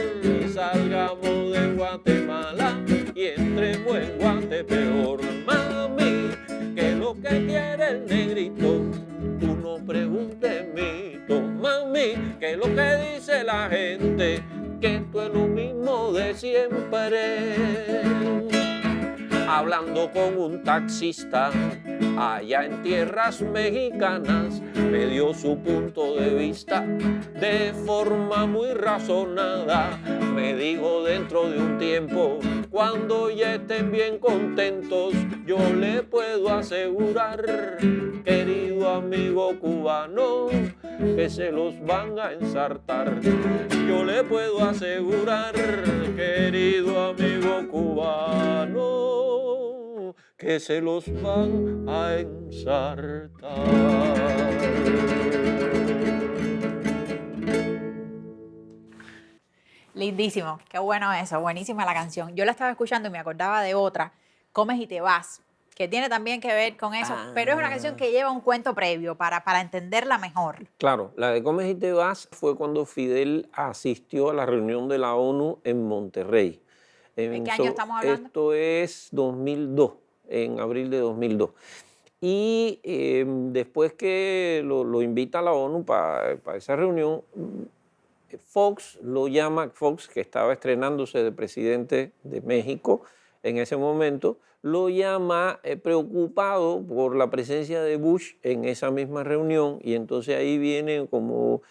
salgamos de Guatemala y entremos en Guatepeor. Mami, ¿qué es lo que quiere el negrito? Tú no preguntes mito. Mami, ¿qué es lo que dice la gente? Que esto es lo mismo de siempre. Hablando con un taxista allá en tierras mexicanas, me dio su punto de vista de forma muy razonada. Me dijo: dentro de un tiempo, cuando ya estén bien contentos, yo le puedo asegurar, querido amigo cubano, que se los van a ensartar. Yo le puedo asegurar, querido amigo cubano, que se los van a ensartar. Lindísimo, qué bueno eso, buenísima la canción. Yo la estaba escuchando y me acordaba de otra, Comes y te vas, que tiene también que ver con eso, pero es una canción que lleva un cuento previo para entenderla mejor. Claro, la de Comes y te vas fue cuando Fidel asistió a la reunión de la ONU en Monterrey. ¿En qué año estamos hablando? Esto es 2002, en abril de 2002. Y después que lo invita a la ONU para esa reunión, Fox lo llama, Fox, que estaba estrenándose de presidente de México en ese momento, lo llama preocupado por la presencia de Bush en esa misma reunión, y entonces ahí vienen como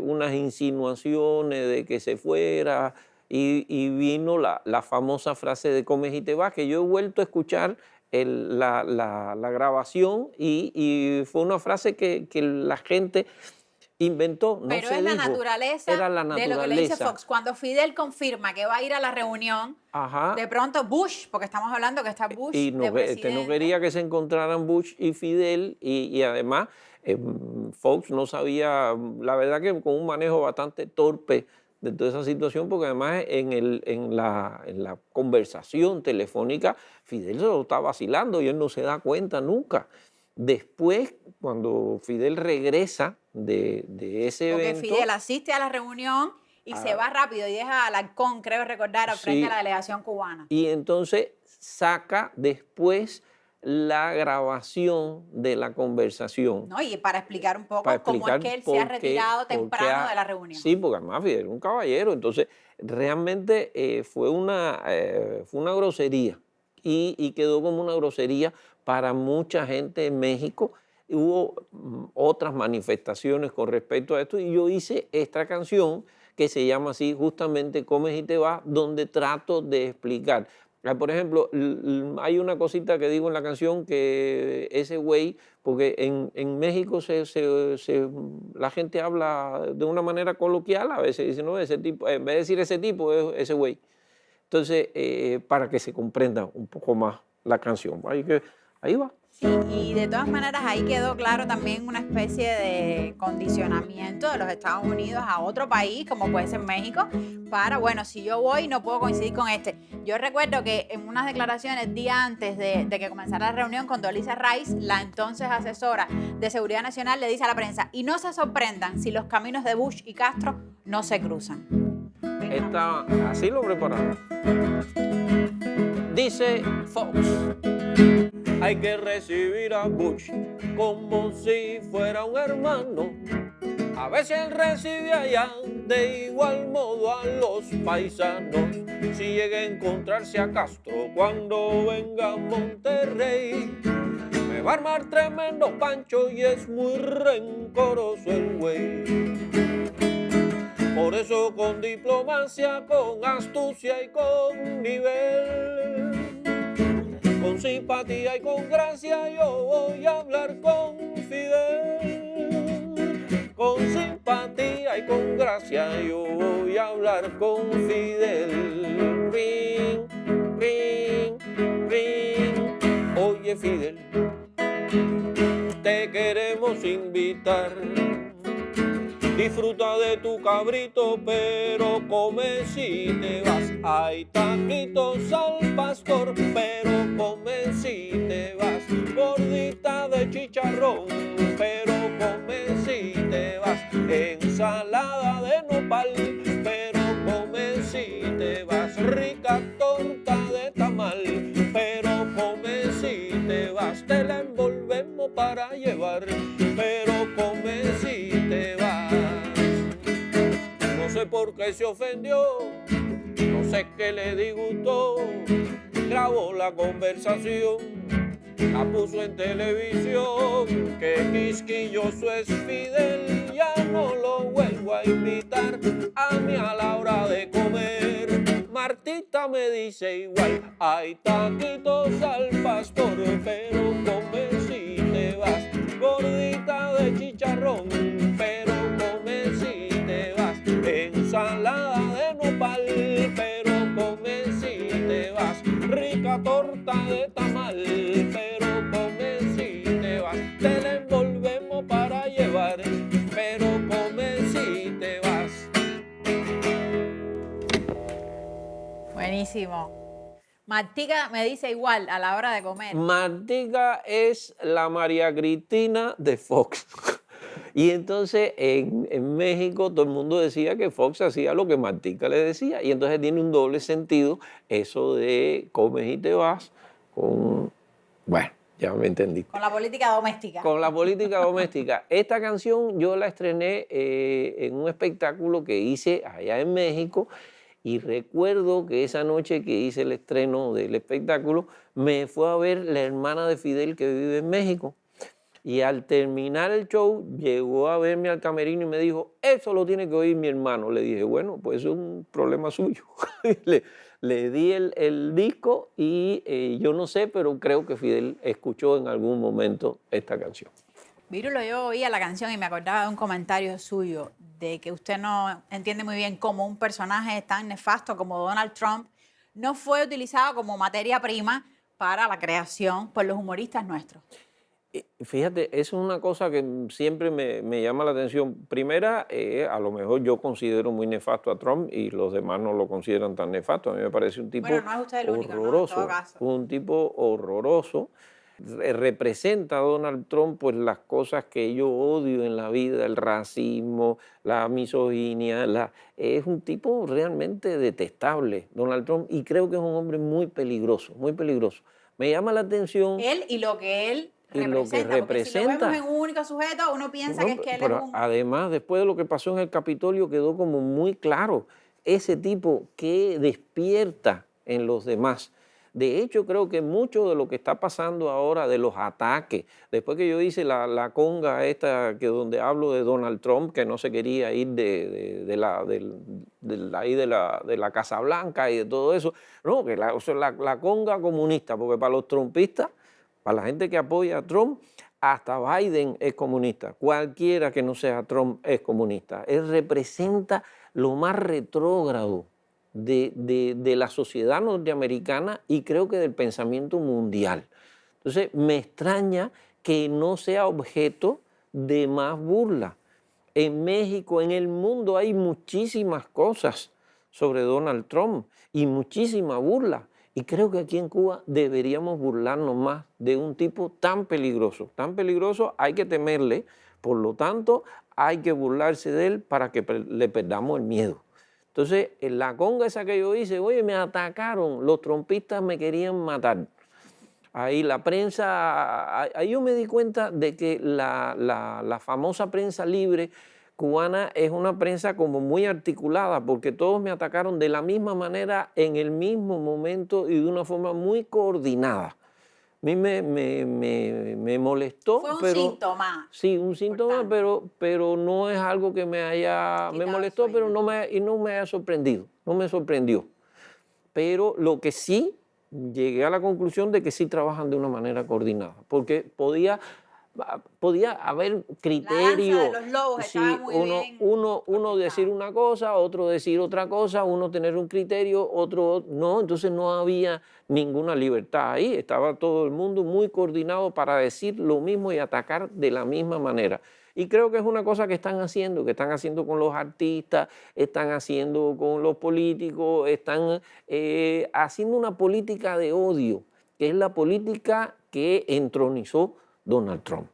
unas insinuaciones de que se fuera, y vino la famosa frase de comes y te vas, que yo he vuelto a escuchar la grabación, y fue una frase que la gente inventó, no Pero se es la dijo, naturaleza era la de lo que le dice naturaleza. Fox. Cuando Fidel confirma que va a ir a la reunión, Ajá. de pronto Bush, porque estamos hablando que está Bush Y de no presidente. quería que se encontraran Bush y Fidel, y además Fox no sabía, la verdad que con un manejo bastante torpe de toda esa situación, porque además en la conversación telefónica Fidel se lo está vacilando y él no se da cuenta nunca. Después, cuando Fidel regresa de ese Porque evento... Fidel asiste a la reunión y se va rápido y deja a Alarcón, creo recordar, al frente Sí. de la delegación cubana. Y entonces saca después la grabación de la conversación. ¿No? Y para explicar un poco Para cómo es explicar que él por se ha qué- retirado por qué temprano de la reunión. Sí, porque además Fidel era un caballero. Entonces, realmente fue una grosería. Y quedó como una grosería para mucha gente en México. Hubo otras manifestaciones con respecto a esto, y yo hice esta canción que se llama así, justamente Comes y te vas, donde trato de explicar. Por ejemplo, hay una cosita que digo en la canción, que ese güey, porque en México la gente habla de una manera coloquial, a veces dice, no, ese tipo, en vez de decir ese tipo, es ese güey. Entonces, para que se comprenda un poco más la canción. Ahí va. Sí, y de todas maneras ahí quedó claro también una especie de condicionamiento de los Estados Unidos a otro país, como puede ser México, para, bueno, si yo voy no puedo coincidir con este. Yo recuerdo que en unas declaraciones días antes de que comenzara la reunión, con Condoleezza Rice, la entonces asesora de Seguridad Nacional, le dice a la prensa, y no se sorprendan si los caminos de Bush y Castro no se cruzan. Así lo prepararon. Dice Fox: hay que recibir a Bush como si fuera un hermano. A veces él recibe allá de igual modo a los paisanos. Si llega a encontrarse a Castro cuando venga a Monterrey, me va a armar tremendo pancho, y es muy rencoroso el güey. Por eso con diplomacia, con astucia y con nivel, con simpatía y con gracia, yo voy a hablar con Fidel. Con simpatía y con gracia, yo voy a hablar con Fidel. Ring, ring, ring. Oye, Fidel, te queremos invitar. Disfruta de tu cabrito, pero come si te vas. Hay taquitos al pastor, pero come si te vas. Gordita de chicharrón, pero come si te vas. Ensalada de nopal, pero come si te vas. Rica torta de tamal, pero come si te vas. Te la envolvemos para llevar, pero come si te vas. No sé por qué se ofendió, no sé qué le disgustó. Grabó la conversación, la puso en televisión. Que quisquilloso es Fidel, ya no lo vuelvo a invitar a mí a la hora de comer. Martita me dice igual, hay taquitos al pastor, pero come si te vas. Gordita de chicharrón, pero come si te vas. Ensalada de nopal, pero come si te vas. Rica torta de tamal, pero come si te vas. Te la envolvemos para llevar, pero come si te vas. Buenísimo. Martica me dice igual a la hora de comer. Martica es la María Cristina de Fox. Y entonces en México todo el mundo decía que Fox hacía lo que Martica le decía. Y entonces tiene un doble sentido eso de comes y te vas con... Bueno, Ya me entendí. Con la política doméstica. Con la política doméstica. Esta canción yo la estrené en un espectáculo que hice allá en México y recuerdo que esa noche que hice el estreno del espectáculo me fue a ver la hermana de Fidel que vive en México. Y al terminar el show llegó a verme al camerino y me dijo, eso lo tiene que oír mi hermano. Le dije, bueno, pues eso es un problema suyo. Le di el disco y yo no sé, pero creo que Fidel escuchó en algún momento esta canción. Virulo, yo oía la canción y me acordaba de un comentario suyo de que usted no entiende muy bien cómo un personaje tan nefasto como Donald Trump no fue utilizado como materia prima para la creación por los humoristas nuestros. Fíjate, eso es una cosa que siempre me llama la atención. Primera, a lo mejor yo considero muy nefasto a Trump y los demás no lo consideran tan nefasto. A mí me parece un tipo bueno, no es usted el único, horroroso, ¿no? En todo caso. un tipo horroroso. Representa a Donald Trump pues las cosas que yo odio en la vida, el racismo, la misoginia. Es un tipo realmente detestable, Donald Trump, y creo que es un hombre muy peligroso, muy peligroso. Me llama la atención... Él y lo que él y lo que representa, porque si lo representa. vemos en un único sujeto, uno piensa No, que es que él pero es un... además, después de lo que pasó en el Capitolio, quedó como muy claro ese tipo que despierta en los demás. De hecho, creo que mucho de lo que está pasando ahora, de los ataques, después que yo hice la conga esta, que donde hablo de Donald Trump, que no se quería ir de la Casa Blanca y de todo eso, no, que la conga comunista, porque para los trumpistas, para la gente que apoya a Trump, hasta Biden es comunista. Cualquiera que no sea Trump es comunista. Él representa lo más retrógrado de la sociedad norteamericana y creo que del pensamiento mundial. Entonces, me extraña que no sea objeto de más burla. En México, en el mundo, hay muchísimas cosas sobre Donald Trump y muchísima burla. Y creo que aquí en Cuba deberíamos burlarnos más de un tipo tan peligroso. Tan peligroso, hay que temerle, por lo tanto, hay que burlarse de él para que le perdamos el miedo. Entonces, en la conga esa que yo hice, oye, me atacaron, los trumpistas me querían matar. Ahí la prensa, ahí yo me di cuenta de que la famosa prensa libre cubana es una prensa como muy articulada, porque todos me atacaron de la misma manera, en el mismo momento y de una forma muy coordinada. A mí me molestó. Fue un síntoma. Sí, un síntoma, pero no es algo que me haya... Me molestó, pero no me haya sorprendido. No me sorprendió. Pero lo que sí, llegué a la conclusión de que sí trabajan de una manera coordinada, porque podía haber criterio. La danza de los lobos estaba muy bien. Uno decir una cosa, otro decir otra cosa, uno tener un criterio, otro no. Entonces no había ninguna libertad ahí. Estaba todo el mundo muy coordinado para decir lo mismo y atacar de la misma manera. Y creo que es una cosa que están haciendo con los artistas, están haciendo con los políticos, están haciendo una política de odio, que es la política que entronizó Donald Trump.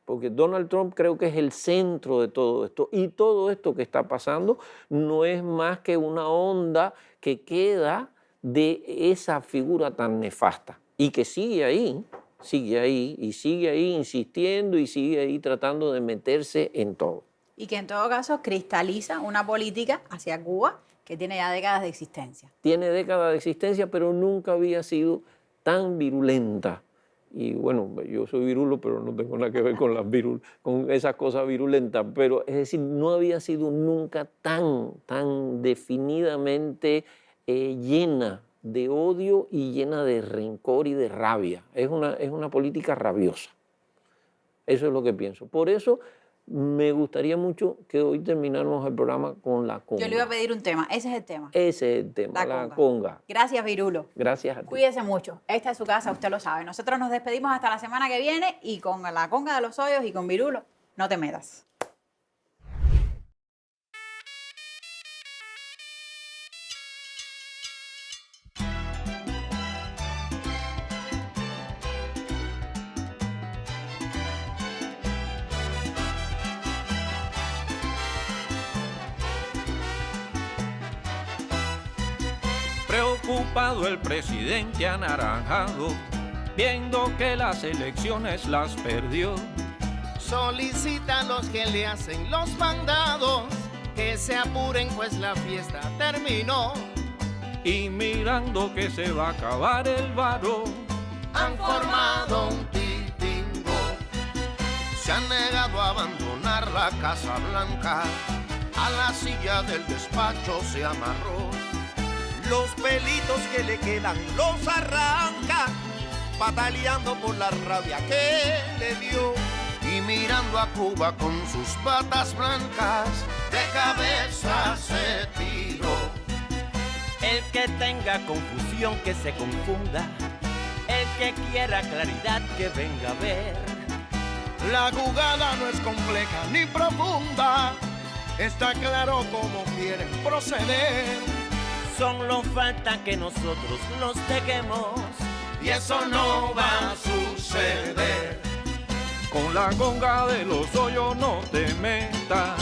Porque Donald Trump creo que es el centro de todo esto. Y todo esto que está pasando no es más que una onda que queda de esa figura tan nefasta. Y que sigue ahí insistiendo y sigue ahí tratando de meterse en todo. Y que en todo caso cristaliza una política hacia Cuba que tiene ya décadas de existencia. Tiene décadas de existencia, pero nunca había sido tan virulenta. Y bueno, yo soy virulo, pero no tengo nada que ver con con esas cosas virulentas. Pero es decir, no había sido nunca tan definidamente llena de odio y llena de rencor y de rabia. Es una política rabiosa. Eso es lo que pienso. Por eso me gustaría mucho que hoy termináramos el programa con la conga. Yo le iba a pedir un tema. Ese es el tema. Ese es el tema, la conga. Gracias, Virulo. Gracias a ti. Cuídese mucho. Esta es su casa, usted lo sabe. Nosotros nos despedimos hasta la semana que viene y con la conga de los hoyos y con Virulo, no te metas. Preocupado el presidente anaranjado viendo que las elecciones las perdió. Solicita a los que le hacen los mandados que se apuren pues la fiesta terminó. Y mirando que se va a acabar el varo, han formado un titingo. Se han negado a abandonar la Casa Blanca, a la silla del despacho se amarró. Los pelitos que le quedan los arranca, pataleando por la rabia que le dio. Y mirando a Cuba con sus batas blancas, de cabeza se tiró. El que tenga confusión que se confunda, el que quiera claridad que venga a ver. La jugada no es compleja ni profunda, está claro cómo quieren proceder. Solo falta que nosotros los dejemos, y eso no va a suceder. Con la conga de los hoyos no te metas.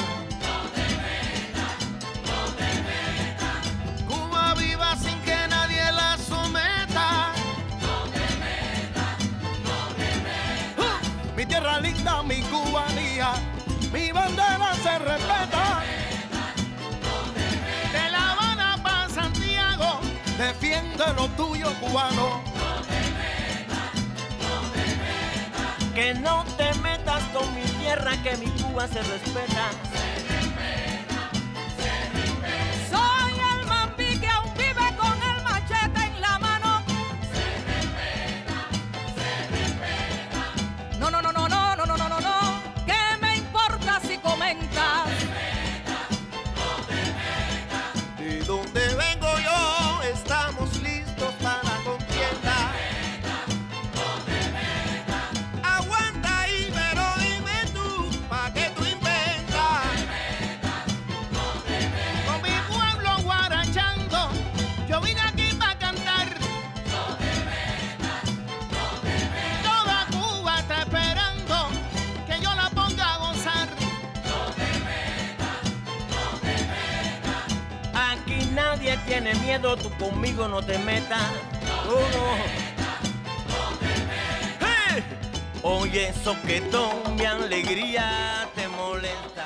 Cuba viva sin que nadie la someta. Mi tierra linda, mi cubanía, mi bandera se respeta. De La Habana para Santiago, defiende lo tuyo, cubano. Que no te metas con mi tierra, que mi Cuba se respeta. Soy el mambí que aún vive con el machete en la mano. No, no, no, no, no, no, no, no, no, no. ¿Qué me importa si comentas? De donde vengo yo, estamos listos para la contienda. Aguanta ahí, pero dime tú, ¿pa' qué tú inventas? Con mi pueblo guarachando, yo vine aquí para cantar. Toda Cuba está esperando que yo la ponga a gozar. Aquí nadie tiene miedo, tú conmigo no te metas. Oh, no. Oye, eso que todo mi alegría te molesta.